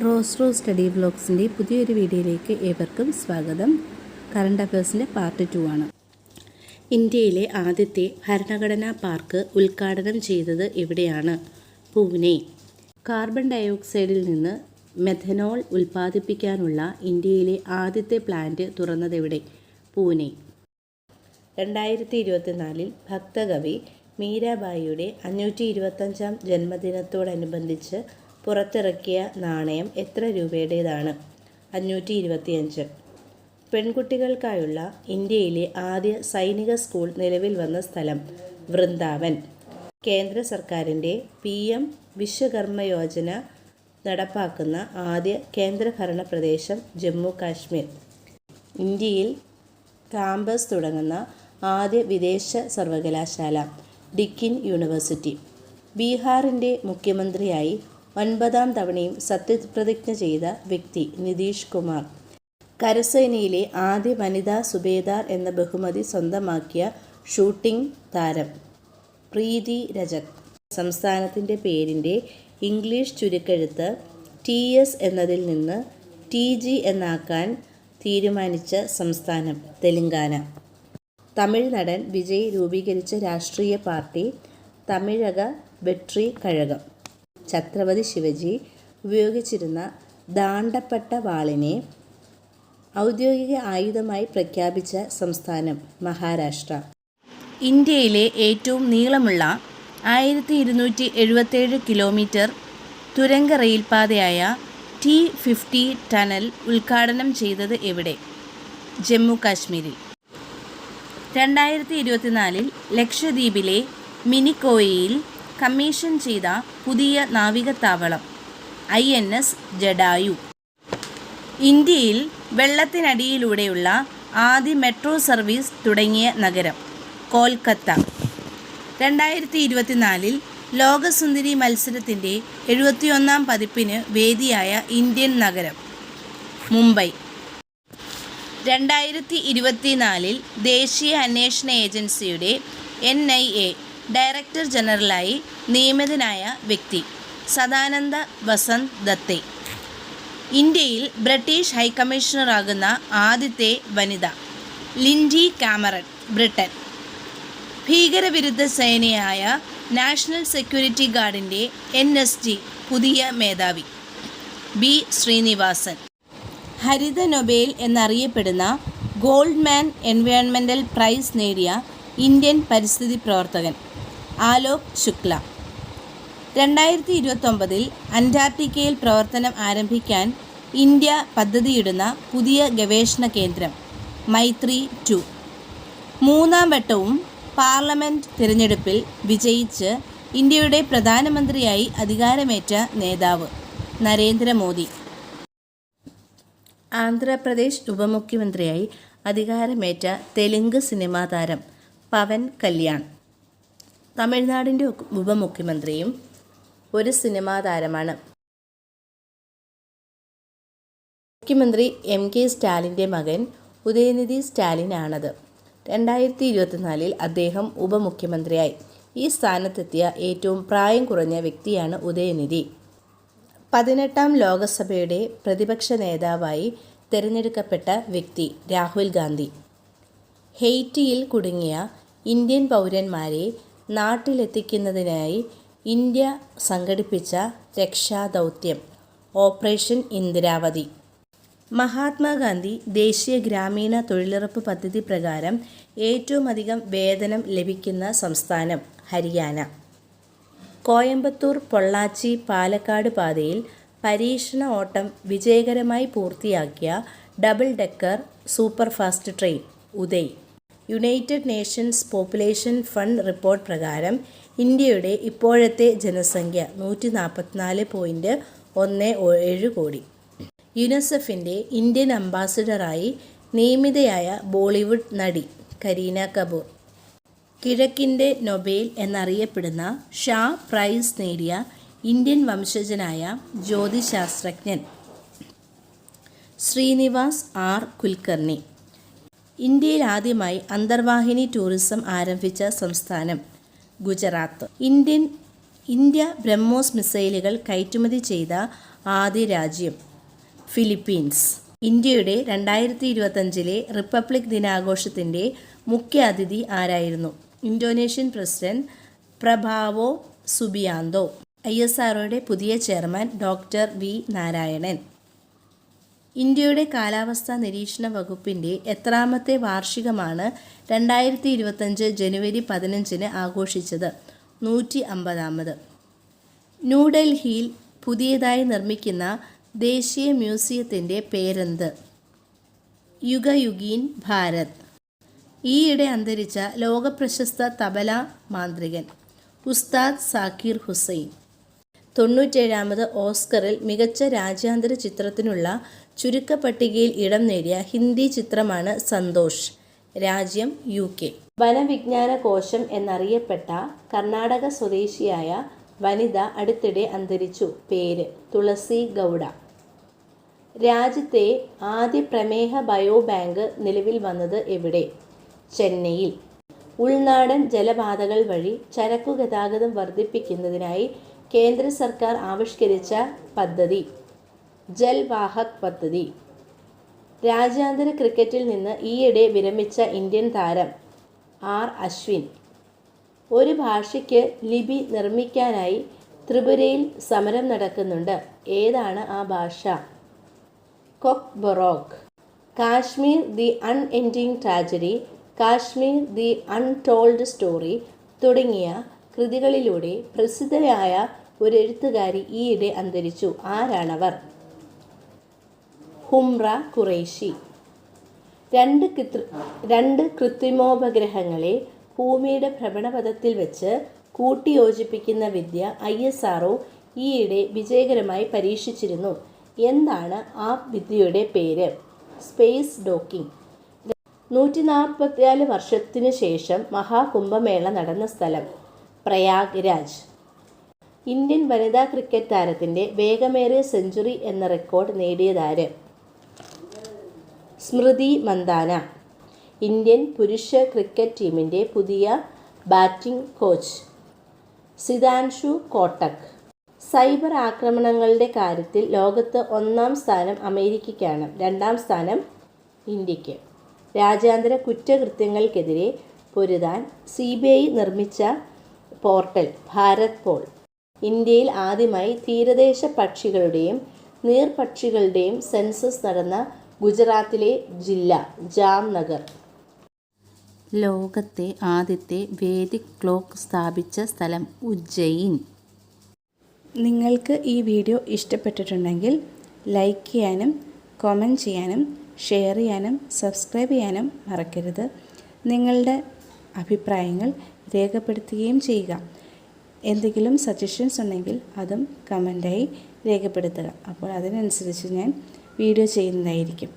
Rose study വ്ലോഗ്സിൻ്റെ പുതിയൊരു വീഡിയോയിലേക്ക് ഏവർക്കും സ്വാഗതം. കറണ്ട് അഫയേഴ്സിൻ്റെ പാർട്ട് 2 ആണ്. ഇന്ത്യയിലെ ആദ്യത്തെ ഭരണഘടനാ പാർക്ക് ഉദ്ഘാടനം ചെയ്തത് എവിടെയാണ്? പൂനെ. കാർബൺ ഡയോക്സൈഡിൽ നിന്ന് മെഥനോൾ ഉൽപ്പാദിപ്പിക്കാനുള്ള ഇന്ത്യയിലെ ആദ്യത്തെ പ്ലാന്റ് തുറന്നതെവിടെ? പൂനെ. 2024 ഭക്തകവി മീരാബായിയുടെ 525-ാം ജന്മദിനത്തോടനുബന്ധിച്ച് പുറത്തിറക്കിയ നാണയം എത്ര രൂപയുടേതാണ്? 525. പെൺകുട്ടികൾക്കായുള്ള ഇന്ത്യയിലെ ആദ്യ സൈനിക സ്കൂൾ നിലവിൽ വന്ന സ്ഥലം? വൃന്ദാവൻ. കേന്ദ്ര സർക്കാരിൻ്റെ PM വിശ്വകർമ്മ യോജന നടപ്പാക്കുന്ന ആദ്യ കേന്ദ്രഭരണ പ്രദേശം ജമ്മു കാശ്മീർ. ഇന്ത്യയിൽ കാമ്പസ് തുടങ്ങുന്ന ആദ്യ വിദേശ സർവകലാശാല ഡിക്കിൻ യൂണിവേഴ്സിറ്റി. ബീഹാറിൻ്റെ മുഖ്യമന്ത്രിയായി 9ാം തവണയും സത്യപ്രതിജ്ഞ ചെയ്ത വ്യക്തി നിതീഷ് കുമാർ. കരസേനയിലെ ആദ്യ വനിതാ സുബേദാർ എന്ന ബഹുമതി സ്വന്തമാക്കിയ ഷൂട്ടിംഗ് താരം പ്രീതി രജക്. സംസ്ഥാനത്തിൻ്റെ പേരിൻ്റെ ഇംഗ്ലീഷ് ചുരുക്കെഴുത്ത് TS എന്നതിൽ നിന്ന് TG എന്നാക്കാൻ തീരുമാനിച്ച സംസ്ഥാനം തെലങ്കാന. തമിഴ് നടൻ വിജയ് രൂപീകരിച്ച രാഷ്ട്രീയ പാർട്ടി തമിഴക വെട്രി കഴകം. ഛത്രപതി ശിവജി ഉപയോഗിച്ചിരുന്ന ദാണ്ടപ്പട്ട വാളിനെ ഔദ്യോഗിക ആയുധമായി പ്രഖ്യാപിച്ച സംസ്ഥാനം മഹാരാഷ്ട്ര. ഇന്ത്യയിലെ ഏറ്റവും നീളമുള്ള 1277 കിലോമീറ്റർ തുരങ്ക റെയിൽപാതയായ T50 ടണൽ ഉദ്ഘാടനം ചെയ്തത് എവിടെ? ജമ്മു കാശ്മീരിൽ. 2024 ലക്ഷദ്വീപിലെ മിനിക്കോയിൽ കമ്മീഷൻ ചെയ്ത പുതിയ നാവികത്താവളം INS ജഡായു. ഇന്ത്യയിൽ വെള്ളത്തിനടിയിലൂടെയുള്ള ആദ്യ മെട്രോ സർവീസ് തുടങ്ങിയ നഗരം കൊൽക്കത്ത. 2024 ലോകസുന്ദരി മത്സരത്തിൻ്റെ 71ാം പതിപ്പിന് വേദിയായ ഇന്ത്യൻ നഗരം മുംബൈ. 2024 ദേശീയ അന്വേഷണ ഏജൻസിയുടെ NIA ഡയറക്ടർ ജനറലായി നിയമിതനായ വ്യക്തി സദാനന്ദ വസന്ത് ദത്തെ. ഇന്ത്യയിൽ ബ്രിട്ടീഷ് ഹൈക്കമ്മീഷണറാകുന്ന ആദ്യത്തെ വനിത ലിൻഡി കാമറൺ, ബ്രിട്ടൻ. ഭീകരവിരുദ്ധ സേനയായ നാഷണൽ സെക്യൂരിറ്റി ഗാർഡിൻ്റെ NSG പുതിയ മേധാവി B ശ്രീനിവാസൻ. ഹരിത നൊബേൽ എന്നറിയപ്പെടുന്ന ഗോൾഡ്മാൻ എൻവയോൺമെൻ്റൽ പ്രൈസ് നേടിയ ഇന്ത്യൻ പരിസ്ഥിതി പ്രവർത്തകൻ ആലോക് ശുക്ല. 2029 അന്റാർട്ടിക്കയിൽ പ്രവർത്തനം ആരംഭിക്കാൻ ഇന്ത്യ പദ്ധതിയിടുന്ന പുതിയ ഗവേഷണ കേന്ദ്രം മൈത്രി 2. 3ാം വട്ടവും പാർലമെൻറ്റ് തിരഞ്ഞെടുപ്പിൽ വിജയിച്ച് ഇന്ത്യയുടെ പ്രധാനമന്ത്രിയായി അധികാരമേറ്റ നേതാവ് നരേന്ദ്രമോദി. ആന്ധ്രാപ്രദേശ് ഉപമുഖ്യമന്ത്രിയായി അധികാരമേറ്റ തെലുങ്ക് സിനിമാ താരം പവൻ കല്യാൺ. തമിഴ്നാടിൻ്റെ ഉപമുഖ്യമന്ത്രിയും ഒരു സിനിമാ താരമാണ്. മുഖ്യമന്ത്രി MK സ്റ്റാലിൻ്റെ മകൻ ഉദയനിധി സ്റ്റാലിനാണത്. 2024 അദ്ദേഹം ഉപമുഖ്യമന്ത്രിയായി. ഈ സ്ഥാനത്തെത്തിയ ഏറ്റവും പ്രായം കുറഞ്ഞ വ്യക്തിയാണ് ഉദയനിധി. 18ാം ലോകസഭയുടെ പ്രതിപക്ഷ നേതാവായി തിരഞ്ഞെടുക്കപ്പെട്ട വ്യക്തി രാഹുൽ ഗാന്ധി. ഹെയ്റ്റിയിൽ കുടുങ്ങിയ ഇന്ത്യൻ പൗരന്മാരെ നാട്ടിലെത്തിക്കുന്നതിനായി ഇന്ത്യ സംഘടിപ്പിച്ച രക്ഷാദൗത്യം ഓപ്പറേഷൻ ഇന്ദ്രാവതി. മഹാത്മാഗാന്ധി ദേശീയ ഗ്രാമീണ തൊഴിലുറപ്പ് പദ്ധതി പ്രകാരം ഏറ്റവുമധികം വേതനം ലഭിക്കുന്ന സംസ്ഥാനം ഹരിയാന. കോയമ്പത്തൂർ പൊള്ളാച്ചി പാലക്കാട് പാതയിൽ പരീക്ഷണ ഓട്ടം വിജയകരമായി പൂർത്തിയാക്കിയ double decker superfast train Uday. United Nations Population Fund report പ്രകാരം ഇന്ത്യയുടെ ഇപ്പോഴത്തെ ജനസംഖ്യ 144.17 കോടി. യുനിസെഫിൻ്റെ ഇന്ത്യൻ അംബാസഡറായി നിയമിതയായ ബോളിവുഡ് നടി കരീന കപൂർ. കിഴക്കിൻ്റെ നൊബേൽ എന്നറിയപ്പെടുന്ന ഷാ പ്രൈസ് നേടിയ ഇന്ത്യൻ വംശജനായ ജ്യോതിശാസ്ത്രജ്ഞൻ ശ്രീനിവാസ് R കുൽക്കർണി. ഇന്ത്യയിൽ ആദ്യമായി അന്തർവാഹിനി ടൂറിസം ആരംഭിച്ച സംസ്ഥാനം ഗുജറാത്ത്. ഇന്ത്യൻ ഇന്ത്യ ബ്രഹ്മോസ് മിസൈലുകൾ കയറ്റുമതി ചെയ്ത ആദ്യ രാജ്യം ഫിലിപ്പീൻസ്. ഇന്ത്യയുടെ 2025 റിപ്പബ്ലിക് ദിനാഘോഷത്തിൻ്റെ മുഖ്യ അതിഥി ആരായിരുന്നു? Indonesian president Prabowo Subianto. ISROയുടെ പുതിയ ചെയർമാൻ ഡോക്ടർ വി നാരായണൻ. ഇന്ത്യയുടെ കാലാവസ്ഥാ നിരീക്ഷണ വകുപ്പിൻ്റെ എത്രാമത്തെ വാർഷികമാണ് 2025 ജനുവരി 15 ആഘോഷിച്ചത്? 150. ന്യൂഡൽഹിയിൽ പുതിയതായി നിർമ്മിക്കുന്ന ദേശീയ മ്യൂസിയത്തിൻ്റെ പേരെന്ത്? യുഗയുഗീൻ ഭാരത്. ഈയിടെ അന്തരിച്ച ലോകപ്രശസ്ത തബല മാന്ത്രികൻ ഉസ്താദ് സാക്കിർ ഹുസൈൻ. 97ാമത് ഓസ്കറിൽ മികച്ച രാജ്യാന്തര ചിത്രത്തിനുള്ള ചുരുക്കപ്പട്ടികയിൽ ഇടം നേടിയ ഹിന്ദി ചിത്രമാണ് സന്തോഷ്. രാജ്യം UK. വനവിജ്ഞാന കോശം എന്നറിയപ്പെട്ട കർണാടക സ്വദേശിയായ വനിത അടുത്തിടെ അന്തരിച്ചു. പേര് തുളസി ഗൗഡ. രാജ്യത്തെ ആദ്യ പ്രമേഹ ബയോബാങ്ക് നിലവിൽ വന്നത് എവിടെ? ചെന്നൈയിൽ. ഉൾനാടൻ ജലപാതകൾ വഴി ചരക്കു ഗതാഗതം വർദ്ധിപ്പിക്കുന്നതിനായി കേന്ദ്ര സർക്കാർ ആവിഷ്കരിച്ച പദ്ധതി ജൽവാഹക് പദ്ധതി. രാജ്യാന്തര ക്രിക്കറ്റിൽ നിന്ന് ഈയിടെ വിരമിച്ച ഇന്ത്യൻ താരം R. അശ്വിൻ. ഒരു ഭാഷയ്ക്ക് ലിപി നിർമ്മിക്കാനായി ത്രിപുരയിൽ സമരം നടക്കുന്നുണ്ട്. ഏതാണ് ആ ഭാഷ? Kokborok. Kashmir the unending tragedy, Kashmir the untold story തുടങ്ങിയ കൃതികളിലൂടെ പ്രസിദ്ധയായ ഒരു എഴുത്തുകാരി ഈയിടെ അന്തരിച്ചു. ആരാണവർ? ഹുംറ ഖുറൈശി. രണ്ട് കൃത്രിമോപഗ്രഹങ്ങളെ ഭൂമിയുടെ ഭ്രമണപഥത്തിൽ വെച്ച് കൂട്ടിയോജിപ്പിക്കുന്ന വിദ്യ ISRO ഈയിടെ വിജയകരമായി പരീക്ഷിച്ചിരുന്നു. എന്താണ് ആ വിദ്യയുടെ പേര്? Space docking. 144 വർഷത്തിനു ശേഷം മഹാകുംഭമേള നടന്ന സ്ഥലം പ്രയാഗ് രാജ്. ഇന്ത്യൻ വനിതാ ക്രിക്കറ്റ് താരത്തിൻ്റെ വേഗമേറിയ സെഞ്ചുറി എന്ന റെക്കോർഡ് നേടിയതാര്? സ്മൃതി മന്ദാന. ഇന്ത്യൻ പുരുഷ ക്രിക്കറ്റ് ടീമിൻ്റെ പുതിയ batting coach Sitanshu Kotak. Cyber ആക്രമണങ്ങളുടെ കാര്യത്തിൽ ലോകത്ത് 1-ാം സ്ഥാനം അമേരിക്കയ്ക്കാണ്, 2-ാം സ്ഥാനം ഇന്ത്യക്ക്. രാജ്യാന്തര കുറ്റകൃത്യങ്ങൾക്കെതിരെ പൊരുതാൻ CBI നിർമ്മിച്ച പോർട്ടൽ ഭാരത് പോൾ. ഇന്ത്യയിൽ ആദ്യമായി തീരദേശ പക്ഷികളുടെയും നീർപക്ഷികളുടെയും സെൻസസ് നടന്ന ഗുജറാത്തിലെ ജില്ല ജാംനഗർ. ലോകത്തെ ആദ്യത്തെ വേദിക് ക്ലോക്ക് സ്ഥാപിച്ച സ്ഥലം ഉജ്ജയിൻ. നിങ്ങൾക്ക് ഈ വീഡിയോ ഇഷ്ടപ്പെട്ടിട്ടുണ്ടെങ്കിൽ ലൈക്ക് ചെയ്യാനും കമൻറ്റ് ചെയ്യാനും ഷെയർ ചെയ്യാനും സബ്സ്ക്രൈബ് ചെയ്യാനും മറക്കരുത്. നിങ്ങളുടെ അഭിപ്രായങ്ങൾ രേഖപ്പെടുത്തുകയും ചെയ്യുക. എന്തെങ്കിലും സജഷൻസ് ഉണ്ടെങ്കിൽ അതും കമൻറ്റായി രേഖപ്പെടുത്തുക. അപ്പോൾ അതിനനുസരിച്ച് ഞാൻ വീഡിയോ ചെയ്യുന്നതായിരിക്കും.